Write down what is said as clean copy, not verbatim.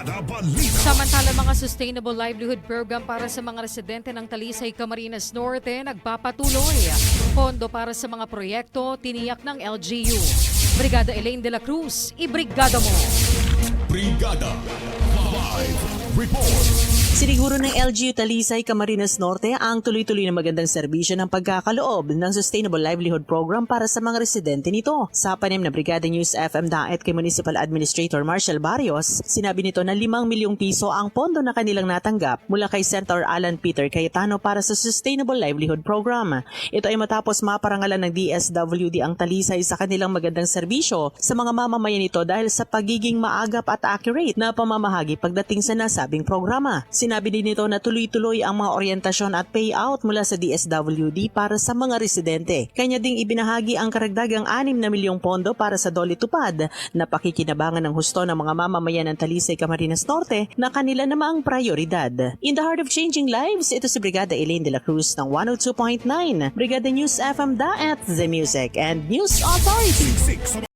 Brigada Balita. Samantala, mga Sustainable Livelihood Program para sa mga residente ng Talisay, Camarines Norte nagpapatuloy. Pondo para sa mga proyekto tiniyak ng LGU. Brigada Elaine de la Cruz, ibrigada mo! Brigada Live Report. Siniguro ng LGU Talisay, Camarines Norte ang tuloy-tuloy na magandang serbisyo ng pagkakaloob ng Sustainable Livelihood Program para sa mga residente nito. Sa panim na Brigada News FM Daet kay Municipal Administrator Marshall Barrios, sinabi nito na 5 milyong piso ang pondo na kanilang natanggap mula kay Senator Alan Peter Cayetano para sa Sustainable Livelihood Program. Ito ay matapos maparangalan ng DSWD ang Talisay sa kanilang magandang serbisyo sa mga mamamayan nito dahil sa pagiging maagap at accurate na pamamahagi pagdating sa nasabing programa. Sinabi din nito na tuloy-tuloy ang mga oryentasyon at payout mula sa DSWD para sa mga residente. Kanya ding ibinahagi ang karagdagang 6 na milyong pondo para sa Dole Tupad na pakikinabangan ng husto ng mga mamamayan ng Talisay, Camarines Norte na kanila namang prioridad. In the heart of changing lives, ito si Brigada Elaine de la Cruz ng 102.9. Brigada News FM Daet, The Music and News Authority.